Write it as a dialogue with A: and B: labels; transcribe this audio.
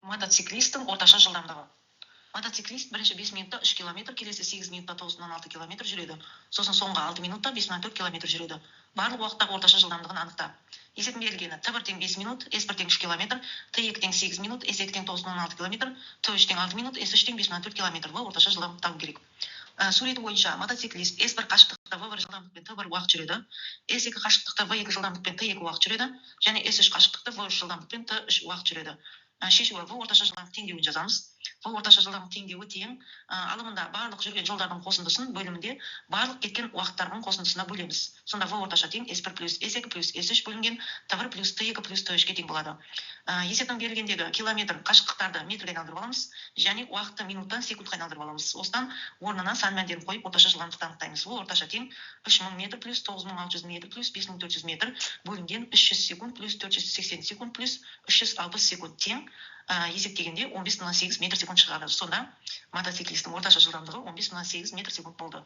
A: Мотоциклисттің орташа жылдамдығы. Мотоциклист бірінші 5 минутта 3 км, келесі 8 минутта 9,6 км жүреді. Сосын соңғы 6 минутта 5,4 км жүреді. Барлық уақыттағы орташа жылдамдығын анықта. Есептің берілгені: Т1 тең 5 минут, С1 тең 3 км, Т2 тең 8 минут, С2 тең 9,6 км, Т3 тең 6 минут, С3 тең 5,4 км. Бұл орташа жылдамдық табу керек. Суреті бойынша мотоциклист S1 қашықтықта V1 жылдамдықпен Т1 уақыт жүреді, S2 қашықтықта V2 жылдамдықпен Т2 уақыт жүреді, және S3 қашықтықта V3 жылдамдықпен Т3 уақыт жүреді. Шешуі: V орташа жылдамдық теңдеуін жазамыз. V орташа жылдамдық теңдеуі тең алымында барлық жүрген жолдардың қосындысын бөлімінде барлық кеткен уақыттардың қосындысына бөлеміз. Сонда V орташа тең S1 плюс S2 плюс S3 бөлінген Т1 плюс Т2 плюс Т3-ке тең болады. Есептің берілгендегі километр қашықтықтарды метрге айналдырып аламыз, және уақытты минуттан секундқа айналдырып аламыз. Осыдан орнына сан мәндерін қойып орташа жылдамдықты анықтаймыз. V орташа тең 3000 метр плюс 9600 метр плюс 5400 метр бөлінген 300 секунд плюс 480 секунд плюс 360 секунд тең есептегенде 15,8 метр секунд шығады. Сонда мотоциклисттің орташа жылдамдығы 15,8 метр секунд болды.